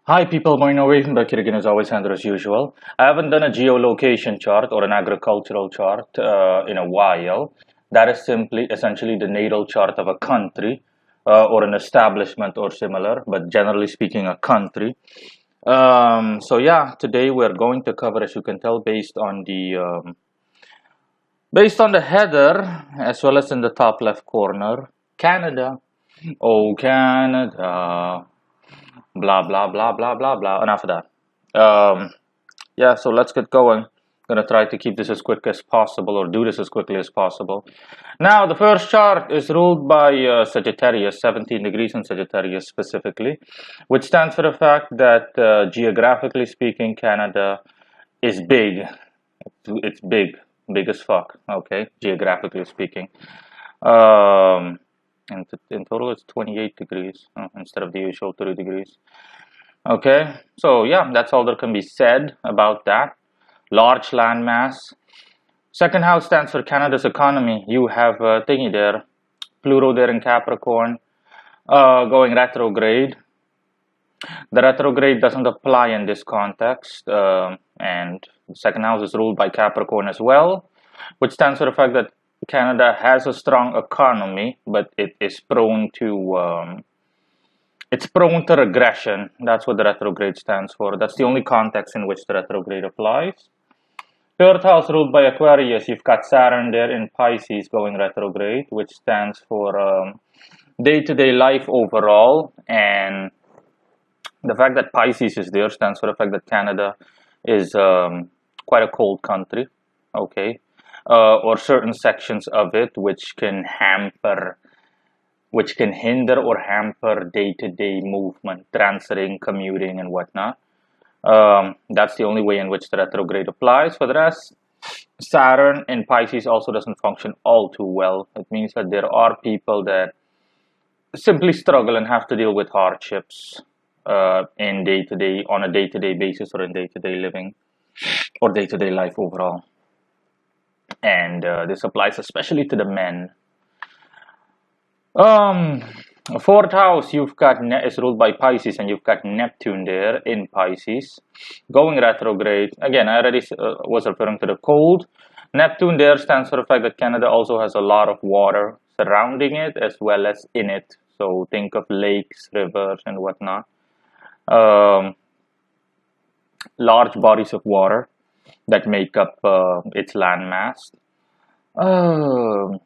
Hi people, Moin back here again as always, Andrew, as usual. I haven't done a geolocation chart or an agricultural chart in a while. That is simply essentially the natal chart of a country or an establishment or similar, but generally speaking, a country. So yeah, today we're going to cover, as you can tell, based on the header as well as in the top left corner, Canada. Oh, Canada. Blah blah blah blah blah blah. Enough of that. Yeah, so let's get going. Gonna try to keep this as quick as possible, or do this as quickly as possible. Now, the first chart is ruled by Sagittarius, 17 degrees in Sagittarius specifically, which stands for the fact that geographically speaking, Canada is big. It's big, big as fuck. Okay, geographically speaking. Um, and in total, it's 28 degrees instead of the usual 30 degrees. Okay, so yeah, that's all there can be said about that. Large landmass. Second house stands for Canada's economy. You have thingy there, Pluto there in Capricorn, going retrograde. The retrograde doesn't apply in this context, and the second house is ruled by Capricorn as well, which stands for the fact that Canada has a strong economy, but it is prone to regression. That's what the retrograde stands for. That's the only context in which the retrograde applies. Third house ruled by Aquarius, you've got Saturn there in Pisces going retrograde, which stands for day-to-day life overall. And the fact that Pisces is there stands for the fact that Canada is quite a cold country, okay? Or certain sections of it which can hinder or hamper day-to-day movement, transferring, commuting, and whatnot. That's the only way in which the retrograde applies. For the rest, Saturn in Pisces also doesn't function all too well. It means that there are people that simply struggle and have to deal with hardships in day-to-day, on a day-to-day basis, or in day-to-day living, or day-to-day life overall. And this applies especially to the men. Um, Fourth house, you've got is ruled by Pisces, and you've got Neptune there in Pisces, going retrograde. Again, I already was referring to the cold. Neptune there stands for the fact that Canada also has a lot of water surrounding it as well as in it. So think of lakes, rivers, and whatnot. Um, Large bodies of water that make up its landmass. Um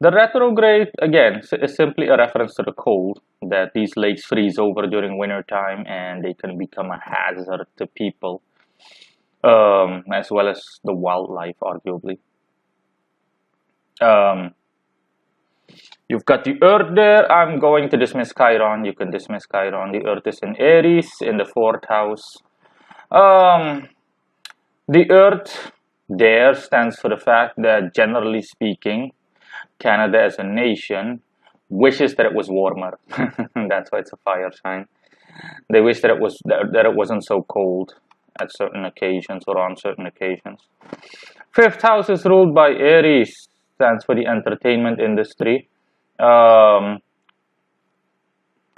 The retrograde, again, is simply a reference to the cold, that these lakes freeze over during winter time and they can become a hazard to people, as well as the wildlife, arguably. Um, you've got the Earth there. I'm going to dismiss Chiron. You can dismiss Chiron. The Earth is in Aries, in the fourth house. Um, the Earth there stands for the fact that, generally speaking, Canada as a nation wishes that it was warmer. That's why it's a fire sign. They wish that it wasn't so cold at certain occasions or on certain occasions. Fifth house is ruled by Aries, stands for the entertainment industry. Um,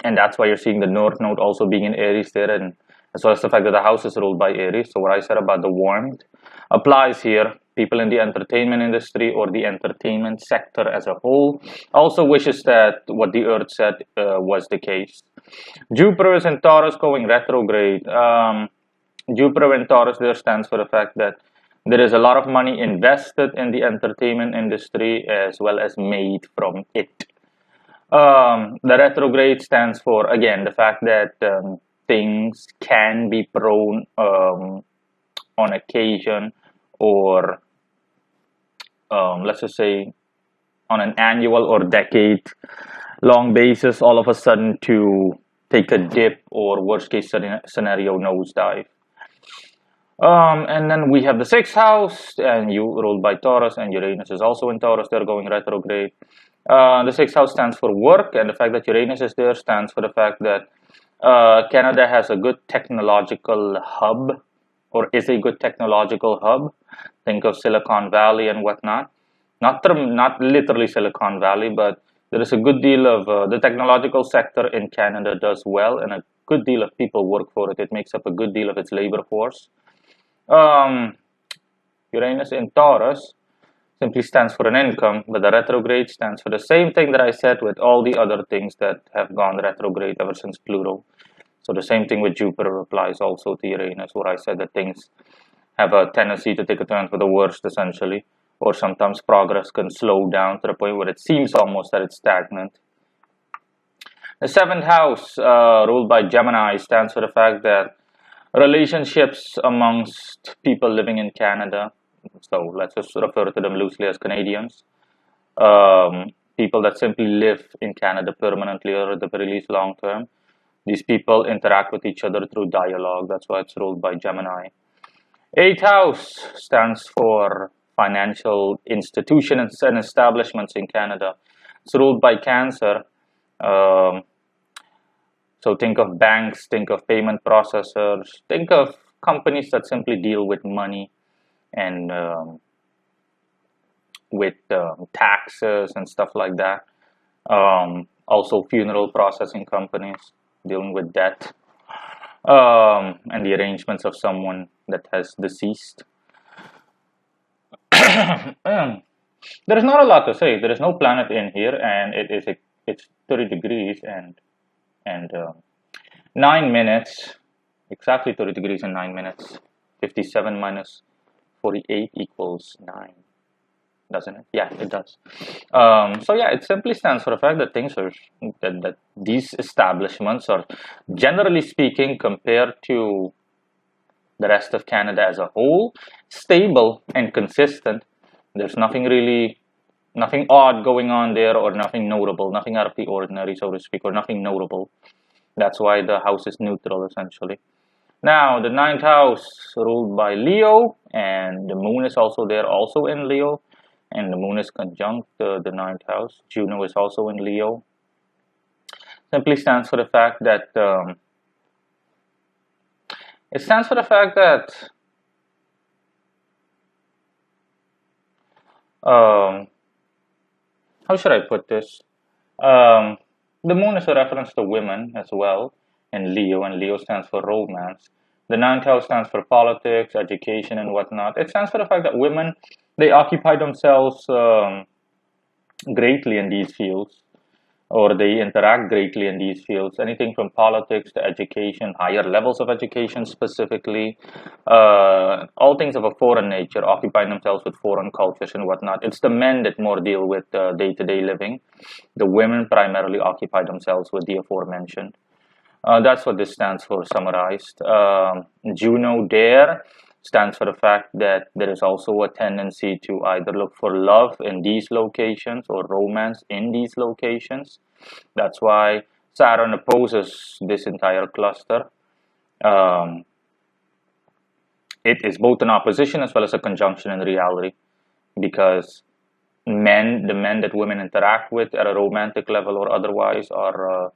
and that's why you're seeing the North Node also being in Aries there, and as well as the fact that the house is ruled by Aries. So what I said about the warmth applies here. People in the entertainment industry or the entertainment sector as a whole also wishes that what the Earth said was the case. Jupiter is in Taurus going retrograde. Jupiter in Taurus there stands for the fact that there is a lot of money invested in the entertainment industry as well as made from it. The retrograde stands for, again, the fact that things can be prone on occasion, or let's just say on an annual or decade long basis, all of a sudden to take a dip, or worst case scenario, nosedive. And then we have the sixth house, and you ruled by Taurus, and Uranus is also in Taurus. They're going retrograde. The sixth house stands for work, and the fact that Uranus is there stands for the fact that Canada has a good technological hub, or is a good technological hub. Think of Silicon Valley and whatnot. Not literally Silicon Valley, but there is a good deal of the technological sector in Canada does well, and a good deal of people work for it. It makes up a good deal of its labor force. Um, Uranus in Taurus simply stands for an income, but the retrograde stands for the same thing that I said with all the other things that have gone retrograde ever since Pluto. So the same thing with Jupiter applies also to Uranus, where I said that things have a tendency to take a turn for the worst, essentially, or sometimes progress can slow down to the point where it seems almost that it's stagnant. The seventh house, ruled by Gemini, stands for the fact that relationships amongst people living in Canada, so let's just refer to them loosely as Canadians, people that simply live in Canada permanently or at the very least long term, these people interact with each other through dialogue. That's why it's ruled by Gemini. Eighth house stands for financial institutions and establishments in Canada. It's ruled by Cancer. Um, so think of banks, think of payment processors, think of companies that simply deal with money and with taxes and stuff like that. Also, funeral processing companies dealing with debt and the arrangements of someone that has deceased. There is not a lot to say. There is no planet in here, and it's 30 degrees and 9 minutes, exactly 30 degrees and 9 minutes. 57 minus 48 equals 9, doesn't it? Yeah, it does. So yeah, it simply stands for the fact that things are that these establishments are, generally speaking, compared to the rest of Canada as a whole, stable and consistent. There's nothing odd going on there, or nothing notable, nothing out of the ordinary, so to speak, or nothing notable. That's why the house is neutral, essentially. Now, the ninth house ruled by Leo, and the moon is also there, also in Leo, and the moon is conjunct the ninth house. Juno is also in Leo. Simply stands for the fact that it stands for the fact that how should I put this? Um, the moon is a reference to women as well in Leo, and Leo stands for romance. The ninth house stands for politics, education, and whatnot. It stands for the fact that women, they occupy themselves greatly in these fields, or they interact greatly in these fields. Anything from politics to education, higher levels of education specifically, all things of a foreign nature, occupying themselves with foreign cultures and whatnot. It's the men that more deal with day-to-day living. The women primarily occupy themselves with the aforementioned. That's what this stands for, summarized. Juno there stands for the fact that there is also a tendency to either look for love in these locations or romance in these locations. That's why Saturn opposes this entire cluster. Um, it is both an opposition as well as a conjunction in reality, because the men that women interact with at a romantic level or otherwise are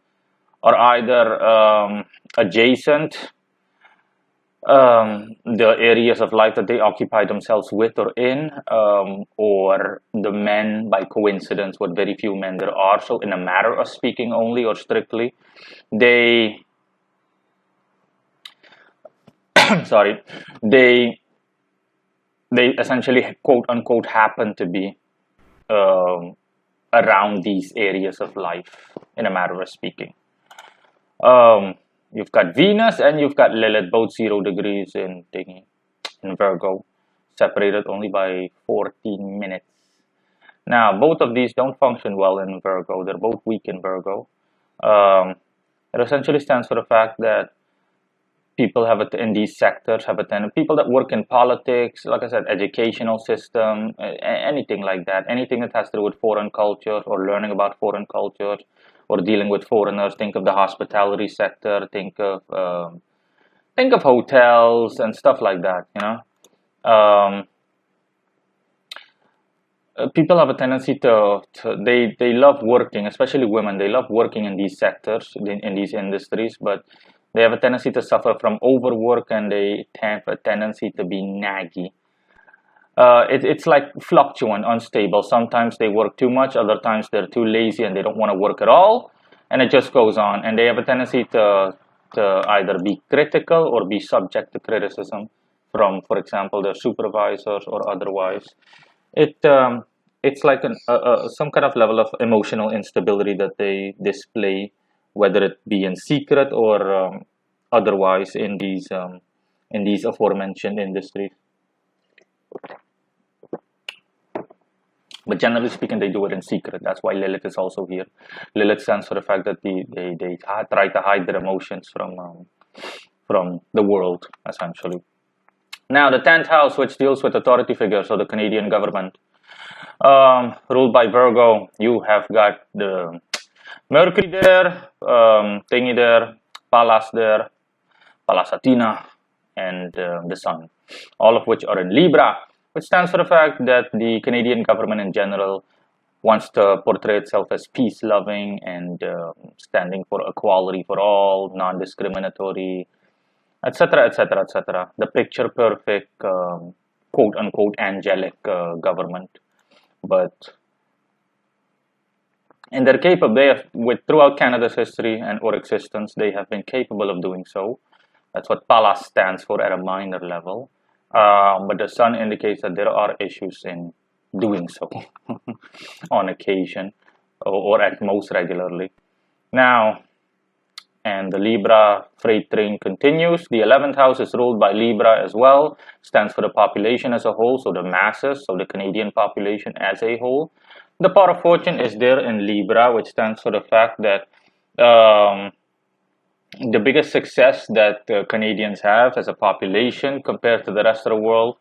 either adjacent the areas of life that they occupy themselves with or in, or the men by coincidence, what very few men there are. So in a matter of speaking only or strictly, they sorry, they essentially quote unquote happen to be um, around these areas of life in a matter of speaking. You've got Venus and you've got Lilith, both 0 degrees in thingy, in Virgo, separated only by 14 minutes. Now, both of these don't function well in Virgo. They're both weak in Virgo. It essentially stands for the fact that people have it in these sectors have a tendency. People that work in politics, like I said, educational system, anything like that, anything that has to do with foreign cultures or learning about foreign cultures or dealing with foreigners. Think of the hospitality sector. Think of hotels and stuff like that. People have a tendency they love working, especially women. They love working in these sectors, in these industries, but they have a tendency to suffer from overwork, and they have a tendency to be naggy. It's like fluctuant, unstable. Sometimes they work too much, other times they're too lazy and they don't want to work at all, and it just goes on. And they have a tendency to either be critical or be subject to criticism from, for example, their supervisors or otherwise. It it's like some kind of level of emotional instability that they display, whether it be in secret or otherwise in these aforementioned industries. But generally speaking, they do it in secret. That's why Lilith is also here. Lilith stands for the fact that they try to hide their emotions from the world, essentially. Now, the 10th house, which deals with authority figures of the Canadian government, ruled by Virgo, you have got the Mercury there, thingy there, Pallas there, Pallas Athena, and the Sun, all of which are in Libra, which stands for the fact that the Canadian government in general wants to portray itself as peace-loving and standing for equality for all, non-discriminatory, etc., etc., etc. The picture-perfect, quote-unquote, angelic government. But in their capable, they have, with throughout Canada's history and or existence, they have been capable of doing so. That's what Pallas stands for at a minor level. But the Sun indicates that there are issues in doing so on occasion or at most regularly. Now, and the Libra freight train continues. The 11th house is ruled by Libra as well, stands for the population as a whole, so the masses of the Canadian population as a whole. The power of fortune is there in Libra, which stands for the fact that the biggest success that Canadians have as a population compared to the rest of the world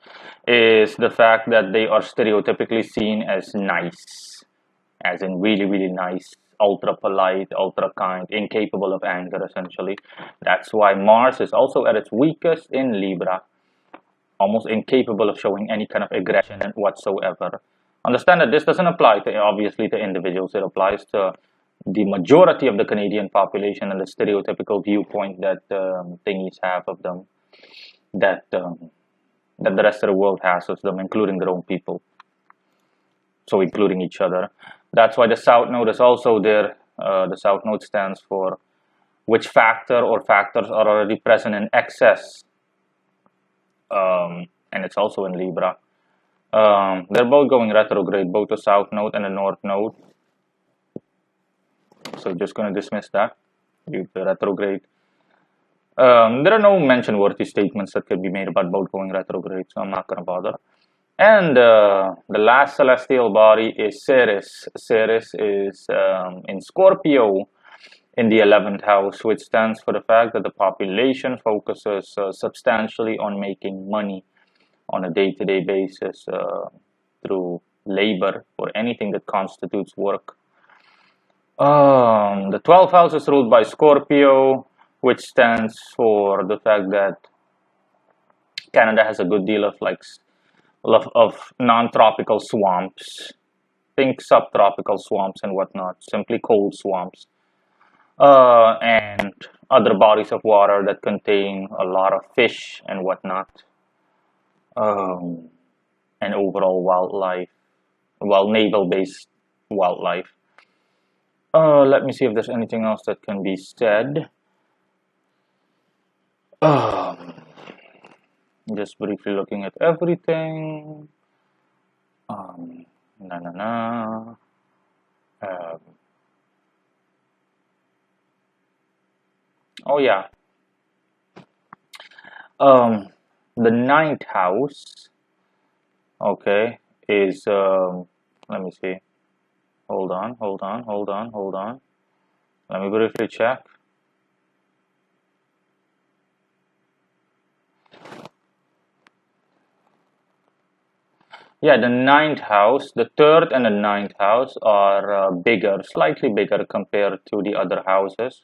is the fact that they are stereotypically seen as nice, as in really, really nice, ultra polite, ultra kind, incapable of anger, essentially. That's why Mars is also at its weakest in Libra, almost incapable of showing any kind of aggression whatsoever. Understand that this doesn't apply to, obviously, to individuals. It applies to the majority of the Canadian population and the stereotypical viewpoint that thingies have of them, that that the rest of the world has of them, including their own people. So including each other. That's why the South Node is also there. The South Node stands for which factor or factors are already present in excess, and it's also in Libra. They're both going retrograde, both the South Node and the North Node. So just going to dismiss that. The retrograde. There are no mention-worthy statements that could be made about both going retrograde, so I'm not going to bother. And the last celestial body is Ceres. Ceres is in Scorpio in the 11th house, which stands for the fact that the population focuses substantially on making money on a day-to-day basis through labor or anything that constitutes work. The 12th house is ruled by Scorpio, which stands for the fact that Canada has a good deal of of non-tropical swamps. Think subtropical swamps and whatnot, simply cold swamps. And other bodies of water that contain a lot of fish and whatnot. And overall wildlife, well, naval-based wildlife. Let me see if there's anything else that can be said. Just briefly looking at everything. Oh yeah. The 9th house, okay, is let me see. Hold on. Let me briefly check. Yeah, the 9th house, the 3rd and the 9th house are bigger, slightly bigger compared to the other houses,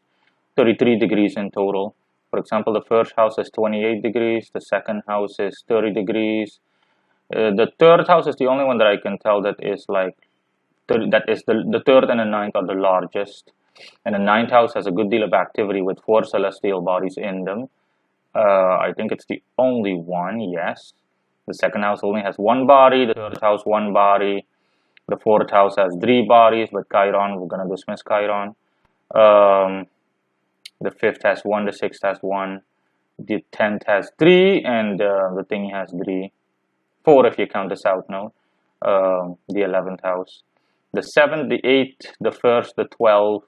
33 degrees in total. For example, the first house is 28 degrees, the second house is 30 degrees. The 3rd house is the only one that I can tell that is like, that is the 3rd and the 9th are the largest. And the 9th house has a good deal of activity with 4 celestial bodies in them. I think it's the only one, yes. The 2nd house only has 1 body, the 3rd house 1 body, the 4th house has 3 bodies, but Chiron, we're going to dismiss Chiron. The 5th has 1, the 6th has 1, the 10th has 3, and the thing has 3. 4 if you count the south node, the 11th house. The 7th, the 8th, the 1st, the 12th,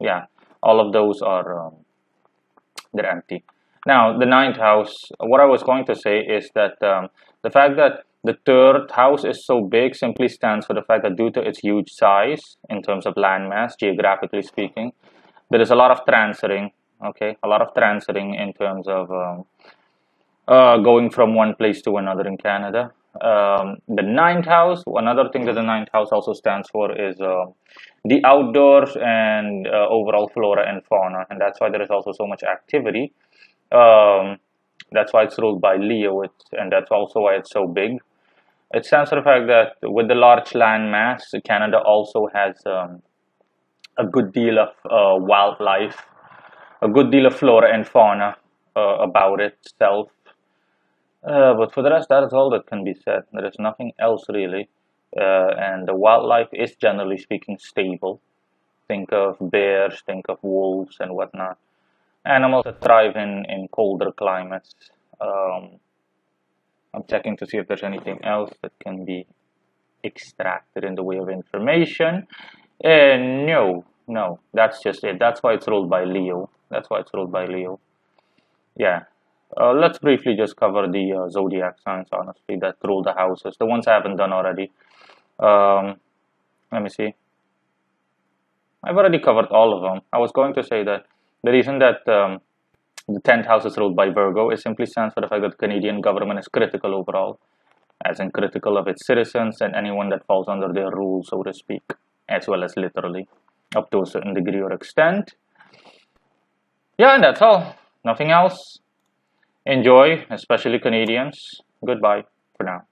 yeah, all of those are they're empty. Now, the 9th house, what I was going to say is that the fact that the 3rd house is so big simply stands for the fact that due to its huge size in terms of landmass, geographically speaking, there is a lot of transitting, okay, a lot of transitting in terms of going from one place to another in Canada. The 9th house, another thing that the 9th house also stands for is the outdoors and overall flora and fauna, and that's why there is also so much activity. That's why it's ruled by Leo, and that's also why it's so big. It stands for the fact that with the large land mass, Canada also has a good deal of wildlife, a good deal of flora and fauna about itself. But for the rest, that is all that can be said. There is nothing else really. And the wildlife is generally speaking stable. Think of bears, think of wolves, and whatnot. Animals that thrive in colder climates. I'm checking to see if there's anything else that can be extracted in the way of information. And no, that's just it. That's why it's ruled by Leo. That's why it's ruled by Leo. Yeah. Let's briefly just cover the zodiac signs, honestly, that rule the houses. The ones I haven't done already. Let me see. I've already covered all of them. I was going to say that the reason that the 10th house is ruled by Virgo is simply stands for the fact that the Canadian government is critical overall, as in critical of its citizens and anyone that falls under their rule, so to speak, as well as literally, up to a certain degree or extent. Yeah, and that's all. Nothing else. Enjoy, especially Canadians. Goodbye for now.